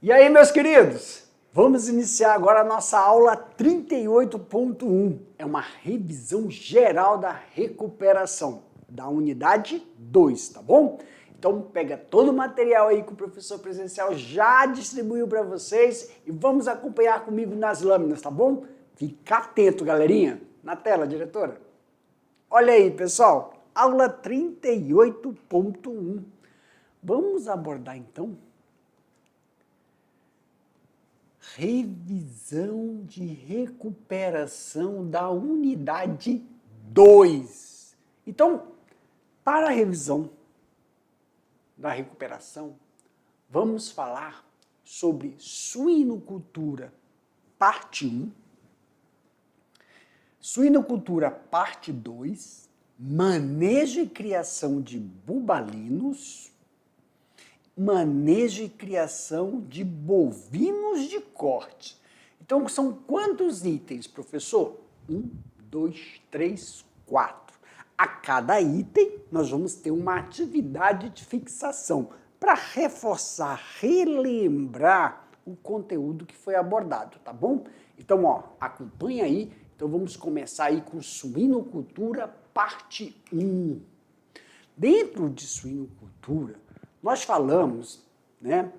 E aí, meus queridos? Vamos iniciar agora a nossa aula 38.1. É uma revisão geral da recuperação da unidade 2, tá bom? Então pega todo o material aí que o professor presencial já distribuiu para vocês e vamos acompanhar comigo nas lâminas, tá bom? Fica atento, galerinha. Na tela, diretora. Olha aí, pessoal, aula 38.1. Vamos abordar então revisão de recuperação da unidade 2. Então, para a revisão da recuperação, vamos falar sobre suinocultura, parte 1, suinocultura, parte 2, manejo e criação de bubalinos, manejo e criação de bovinos de corte. Então, são quantos itens, professor? 1, 2, 3, 4. A cada item, nós vamos ter uma atividade de fixação para reforçar, relembrar o conteúdo que foi abordado, tá bom? Então, ó, acompanha aí. Então, vamos começar aí com suinocultura, parte 1. Dentro de suinocultura, nós falamos, né,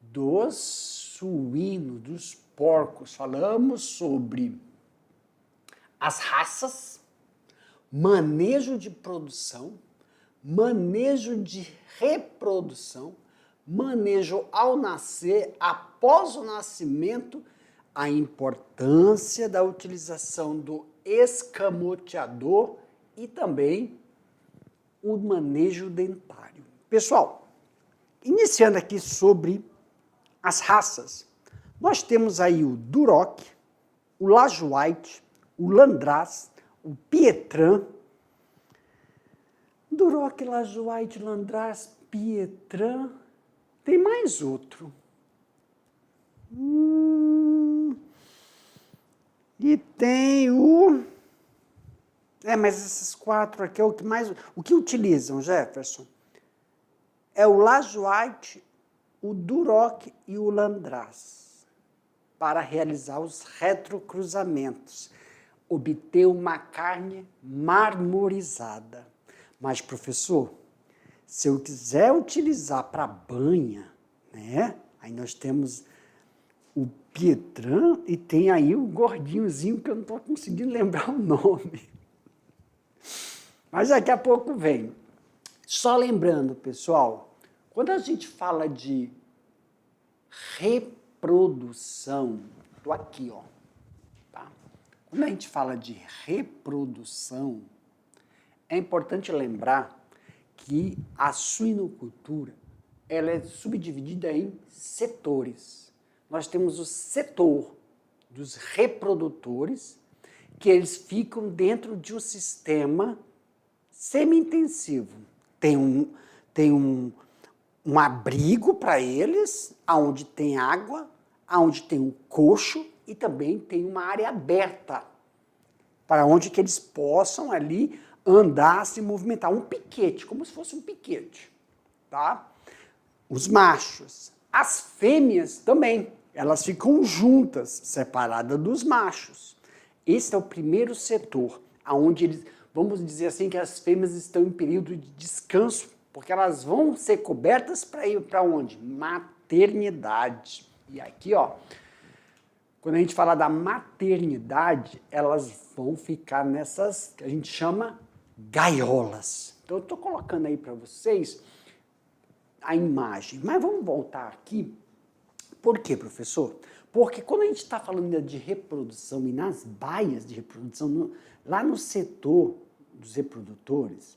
dos suínos, dos porcos, falamos sobre as raças, manejo de produção, manejo de reprodução, manejo ao nascer, após o nascimento, a importância da utilização do escamoteador e também o manejo dentário. Pessoal, iniciando aqui sobre as raças, nós temos aí o Duroc, o Lajoie, o Landrace, o Pietran. Duroc, Lajoie, Landrace, Pietran. Tem mais outro. E tem o... mas esses quatro aqui é o que mais... O que utilizam, Jefferson? É o Lajoie, o Duroc e o Landrace para realizar os retrocruzamentos, obter uma carne marmorizada. Mas, professor, se eu quiser utilizar para banha, né? Aí nós temos o Pietran e tem aí o gordinhozinho que eu não estou conseguindo lembrar o nome. Mas daqui a pouco vem. Só lembrando, pessoal, quando a gente fala de reprodução, estou aqui, ó, tá? Quando a gente fala de reprodução, é importante lembrar que a suinocultura, ela é subdividida em setores. Nós temos o setor dos reprodutores, que eles ficam dentro de um sistema semi-intensivo. Tem um abrigo para eles, onde tem água, onde tem um coxo e também tem uma área aberta para onde que eles possam ali andar, se movimentar. Um piquete, como se fosse um piquete, tá? Os machos. As fêmeas também, elas ficam juntas, separadas dos machos. Esse é o primeiro setor, onde eles, vamos dizer assim, que as fêmeas estão em período de descanso, porque elas vão ser cobertas para ir para onde? Maternidade. E aqui, ó, quando a gente fala da maternidade, elas vão ficar nessas, que a gente chama gaiolas. Então, eu estou colocando aí para vocês a imagem. Mas vamos voltar aqui. Por quê, professor? Porque quando a gente está falando de reprodução e nas baias de reprodução, lá no setor dos reprodutores,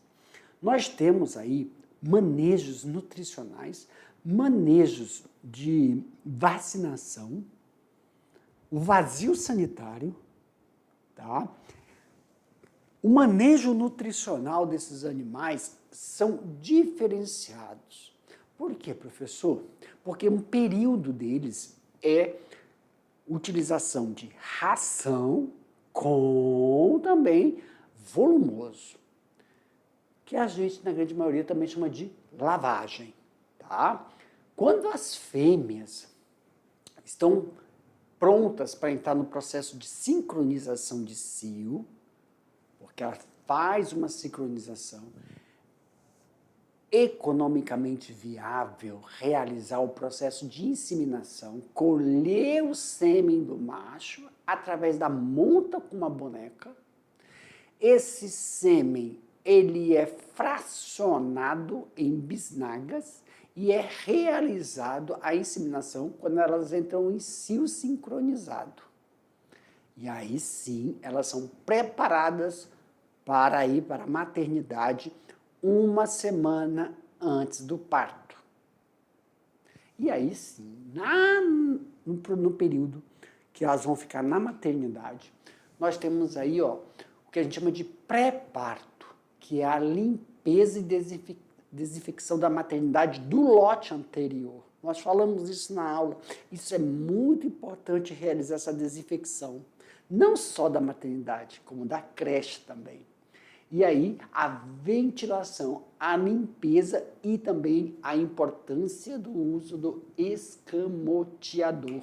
nós temos aí manejos nutricionais, manejos de vacinação, o vazio sanitário, tá? O manejo nutricional desses animais são diferenciados. Por quê, professor? Porque um período deles é utilização de ração com também volumoso, que a gente, na grande maioria, também chama de lavagem, tá? Quando as fêmeas estão prontas para entrar no processo de sincronização de cio, porque ela faz uma sincronização, economicamente viável realizar o processo de inseminação, colher o sêmen do macho através da monta com uma boneca. Esse sêmen, ele é fracionado em bisnagas e é realizado a inseminação quando elas entram em cio sincronizado. E aí sim, elas são preparadas para ir para a maternidade uma semana antes do parto. E aí sim, no período que elas vão ficar na maternidade, nós temos aí o que a gente chama de pré-parto, que é a limpeza e desinfecção da maternidade do lote anterior. Nós falamos isso na aula. Isso é muito importante realizar essa desinfecção, não só da maternidade, como da creche também. E aí, a ventilação, a limpeza e também a importância do uso do escamoteador.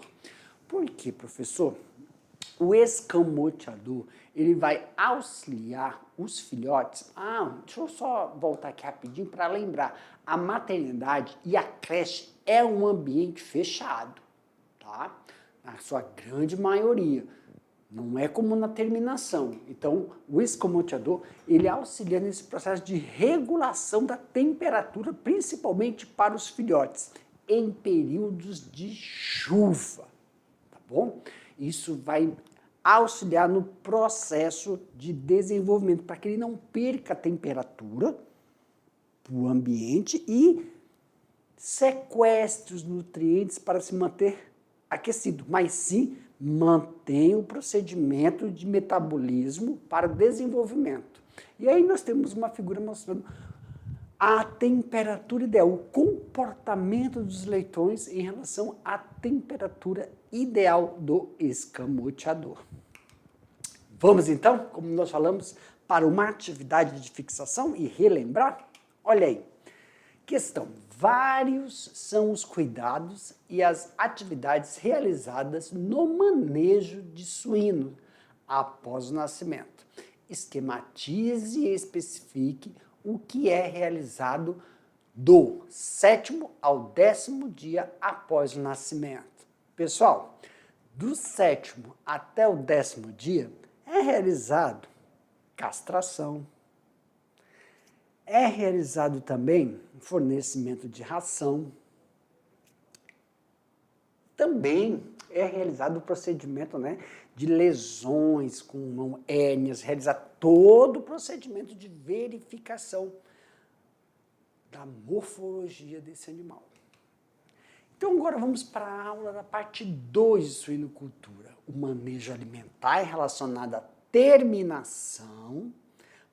Por quê, professor? O escamoteador, ele vai auxiliar os filhotes. Deixa eu só voltar aqui rapidinho para lembrar. A maternidade e a creche é um ambiente fechado, tá? Na sua grande maioria. Não é como na terminação. Então, o escamoteador, ele auxilia nesse processo de regulação da temperatura, principalmente para os filhotes, em períodos de chuva, tá bom? Isso vai auxiliar no processo de desenvolvimento, para que ele não perca a temperatura para o ambiente e sequestre os nutrientes para se manter aquecido, mas sim mantém o procedimento de metabolismo para desenvolvimento. E aí nós temos uma figura mostrando a temperatura ideal, o comportamento dos leitões em relação à temperatura ideal do escamoteador. Vamos então, como nós falamos, para uma atividade de fixação e relembrar? Olha aí, questão. Vários são os cuidados e as atividades realizadas no manejo de suíno após o nascimento. Esquematize e especifique o que é realizado do 7º ao 10º dia após o nascimento. Pessoal, do 7º até o 10º dia é realizado castração, é realizado também fornecimento de ração, também é realizado o procedimento de lesões com hérnias, realizar todo o procedimento de verificação da morfologia desse animal. Então agora vamos para a aula da parte 2 de suinocultura, o manejo alimentar relacionado à terminação,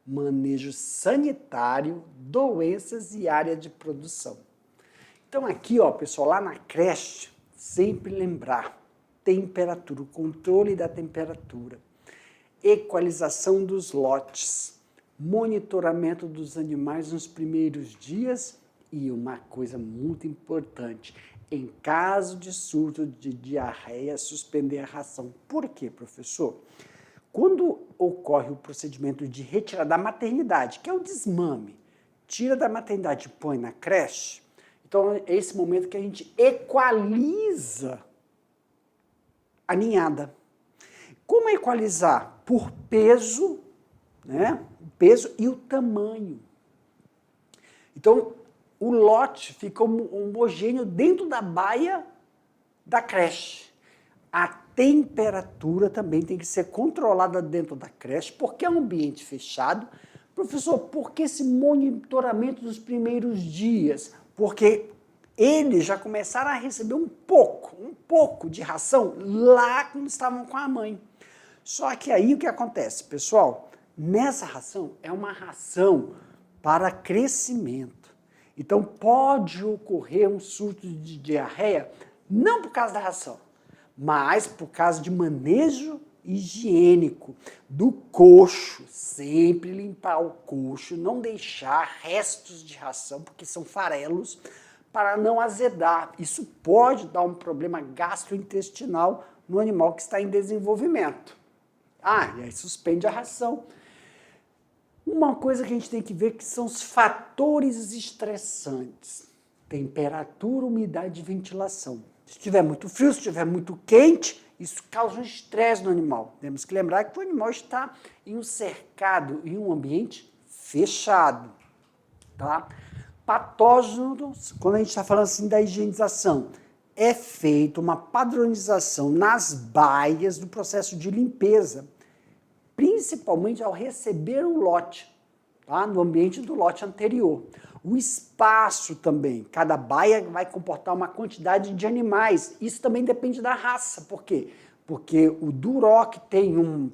manejo sanitário, doenças e área de produção. Então aqui, pessoal, lá na creche, sempre lembrar, temperatura, o controle da temperatura, equalização dos lotes, monitoramento dos animais nos primeiros dias e uma coisa muito importante, em caso de surto de diarreia, suspender a ração. Por quê, professor? Quando ocorre o procedimento de retirada da maternidade, que é o desmame, tira da maternidade e põe na creche, então é esse momento que a gente equaliza a ninhada. Como equalizar? Por peso, o peso e o tamanho. Então, o lote fica homogêneo dentro da baia da creche. A temperatura também tem que ser controlada dentro da creche, porque é um ambiente fechado. Professor, por que esse monitoramento dos primeiros dias? Porque eles já começaram a receber um pouco de ração lá quando estavam com a mãe. Só que aí o que acontece, pessoal? Nessa ração é uma ração para crescimento. Então pode ocorrer um surto de diarreia, não por causa da ração, mas por causa de manejo higiênico do coxo. Sempre limpar o coxo, não deixar restos de ração, porque são farelos, para não azedar. Isso pode dar um problema gastrointestinal no animal que está em desenvolvimento. E aí suspende a ração. Uma coisa que a gente tem que ver que são os fatores estressantes. Temperatura, umidade e ventilação. Se estiver muito frio, se estiver muito quente, isso causa um estresse no animal. Temos que lembrar que o animal está em um cercado, em um ambiente fechado. Tá? Patógenos, quando a gente está falando assim da higienização, é feita uma padronização nas baias do processo de limpeza, principalmente ao receber o lote, tá? No ambiente do lote anterior. O espaço também, cada baia vai comportar uma quantidade de animais, isso também depende da raça, por quê? Porque o Duroc tem um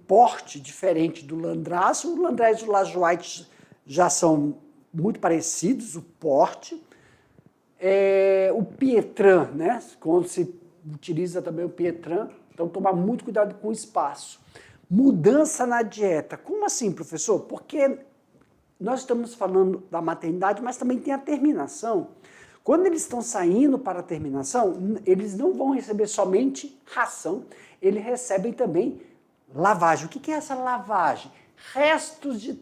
porte diferente do Landraço, o Landraço e o Lajoie já são muito parecidos, o porte. O Pietran, né? Quando se utiliza também o Pietran, então tomar muito cuidado com o espaço. Mudança na dieta. Como assim, professor? Porque nós estamos falando da maternidade, mas também tem a terminação. Quando eles estão saindo para a terminação, eles não vão receber somente ração, eles recebem também lavagem. O que é essa lavagem? Restos de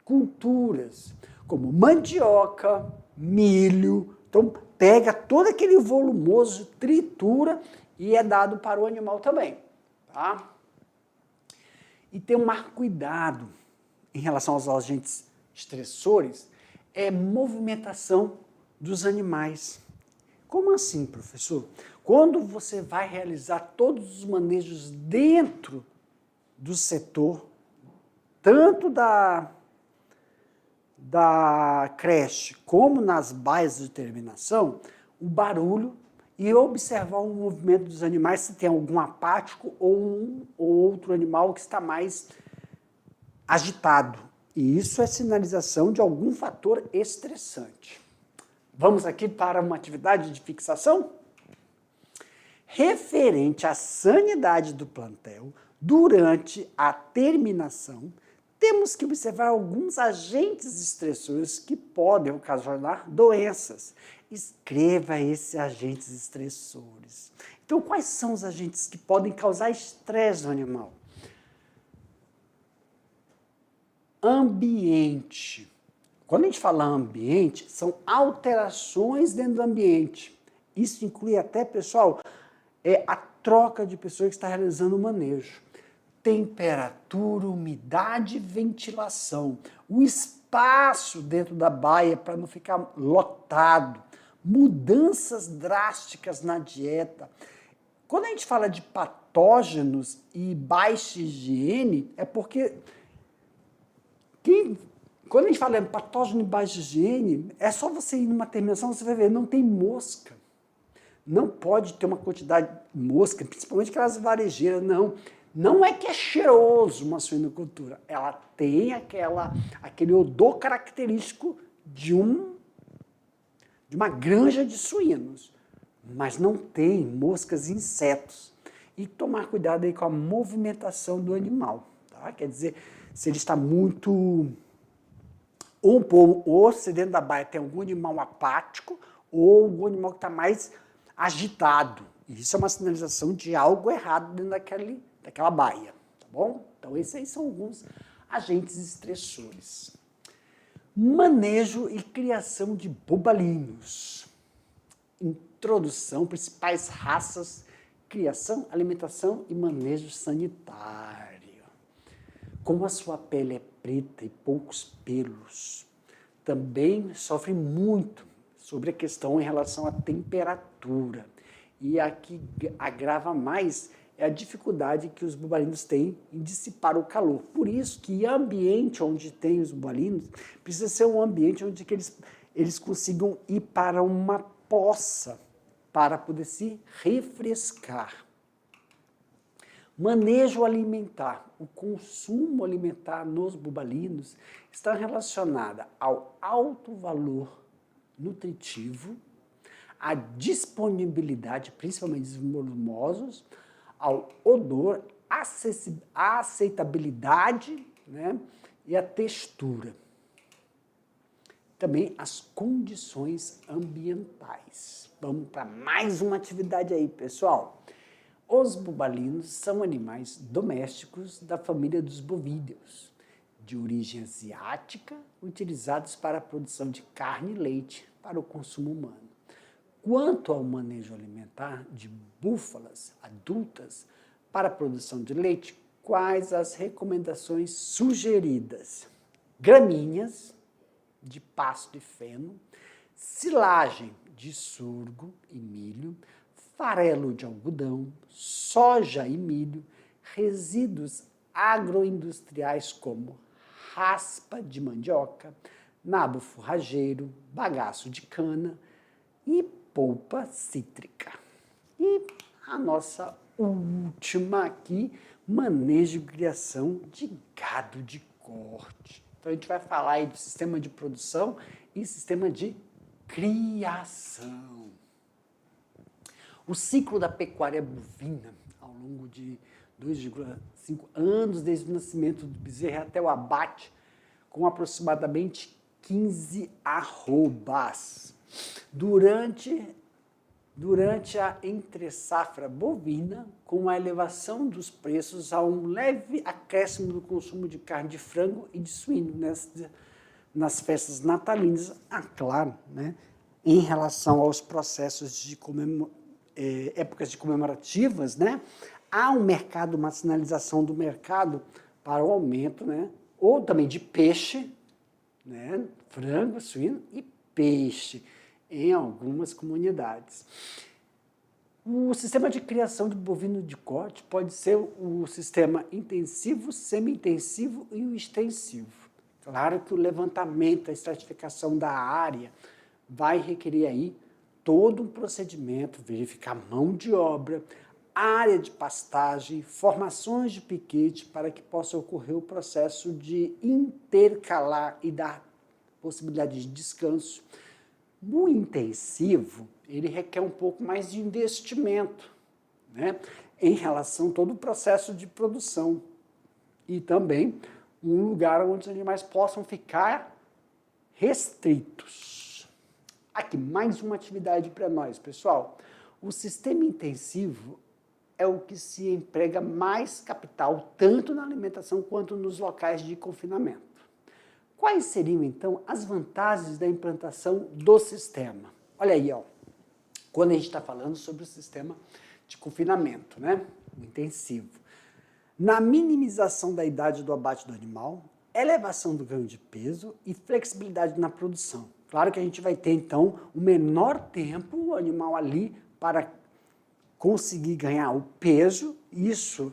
culturas, como mandioca, milho. Então, pega todo aquele volumoso, tritura e é dado para o animal também. Tá? E tomar cuidado em relação aos agentes estressores é movimentação dos animais. Como assim, professor? Quando você vai realizar todos os manejos dentro do setor, tanto da creche como nas baias de terminação, o barulho e observar o movimento dos animais, se tem algum apático ou um ou outro animal que está mais agitado. E isso é sinalização de algum fator estressante. Vamos aqui para uma atividade de fixação? Referente à sanidade do plantel, durante a terminação, temos que observar alguns agentes estressores que podem ocasionar doenças. Escreva esses agentes estressores. Então, quais são os agentes que podem causar estresse no animal? Ambiente. Quando a gente fala ambiente, são alterações dentro do ambiente. Isso inclui até, pessoal, a troca de pessoa que está realizando o manejo. Temperatura, umidade e ventilação. O espaço dentro da baia para não ficar lotado. Mudanças drásticas na dieta. Quando a gente fala de patógenos e baixa higiene, é porque quando a gente fala em patógeno e baixa higiene, é só você ir numa terminação, você vai ver, não tem mosca. Não pode ter uma quantidade de mosca, principalmente aquelas varejeiras, não. Não é que é cheiroso uma suinocultura, ela tem aquele odor característico de uma granja de suínos, mas não tem moscas e insetos. E tomar cuidado aí com a movimentação do animal, tá? Quer dizer, se ele está muito... Ou se dentro da baia tem algum animal apático, ou algum animal que está mais agitado. Isso é uma sinalização de algo errado dentro daquela baia, tá bom? Então, esses aí são alguns agentes estressores. Manejo e criação de bubalinos. Introdução, principais raças, criação, alimentação e manejo sanitário. Como a sua pele é preta e poucos pelos, também sofre muito sobre a questão em relação à temperatura. E a que agrava mais é a dificuldade que os bubalinos têm em dissipar o calor. Por isso que o ambiente onde tem os bubalinos precisa ser um ambiente onde que eles consigam ir para uma poça para poder se refrescar. Manejo alimentar. O consumo alimentar nos bubalinos está relacionado ao alto valor nutritivo, à disponibilidade, principalmente dos volumosos, ao odor, aceitabilidade, né, e a textura. também as condições ambientais. Vamos para mais uma atividade aí, pessoal. Os bubalinos são animais domésticos da família dos bovídeos, de origem asiática, utilizados para a produção de carne e leite para o consumo humano. Quanto ao manejo alimentar de búfalas adultas para a produção de leite, quais as recomendações sugeridas? Gramíneas de pasto e feno, silagem de sorgo e milho, farelo de algodão, soja e milho, resíduos agroindustriais como raspa de mandioca, nabo forrageiro, bagaço de cana e polpa cítrica. E a nossa última aqui, manejo e criação de gado de corte. Então a gente vai falar aí do sistema de produção e sistema de criação. O ciclo da pecuária bovina, ao longo de 2,5 anos, desde o nascimento do bezerro até o abate, com aproximadamente 15 arrobas. Durante a entre-safra bovina, com a elevação dos preços a um leve acréscimo do consumo de carne de frango e de suíno nas festas natalinas, claro, né, em relação aos processos de épocas de comemorativas, né, há um mercado, uma sinalização do mercado para o aumento, né, ou também de peixe, né, frango, suíno e peixe, em algumas comunidades. O sistema de criação de bovino de corte pode ser o sistema intensivo, semi-intensivo e o extensivo. Claro que o levantamento, a estratificação da área vai requerer aí todo um procedimento, verificar mão de obra, área de pastagem, formações de piquete para que possa ocorrer o processo de intercalar e dar possibilidade de descanso. No intensivo, ele requer um pouco mais de investimento, né, em relação a todo o processo de produção. E também um lugar onde os animais possam ficar restritos. Aqui, mais uma atividade para nós, pessoal. O sistema intensivo é o que se emprega mais capital, tanto na alimentação quanto nos locais de confinamento. Quais seriam, então, as vantagens da implantação do sistema? Olha aí, ó, quando a gente está falando sobre o sistema de confinamento, né, intensivo. Na minimização da idade do abate do animal, elevação do ganho de peso e flexibilidade na produção. Claro que a gente vai ter, então, o menor tempo o animal ali para conseguir ganhar o peso. Isso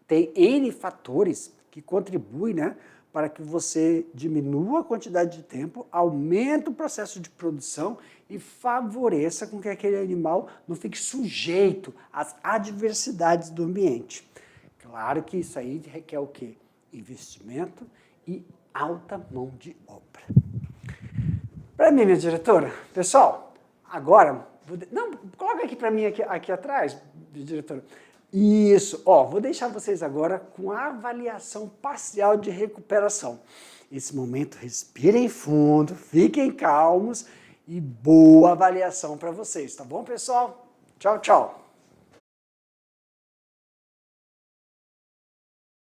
tem N fatores que contribuem, né, para que você diminua a quantidade de tempo, aumente o processo de produção e favoreça com que aquele animal não fique sujeito às adversidades do ambiente. Claro que isso aí requer o quê? Investimento e alta mão de obra. Para mim, minha diretora, pessoal, agora, coloca aqui para mim, aqui atrás, diretora. Isso, ó, vou deixar vocês agora com a avaliação parcial de recuperação. Esse momento, respirem fundo, fiquem calmos e boa avaliação para vocês, tá bom, pessoal? Tchau, tchau.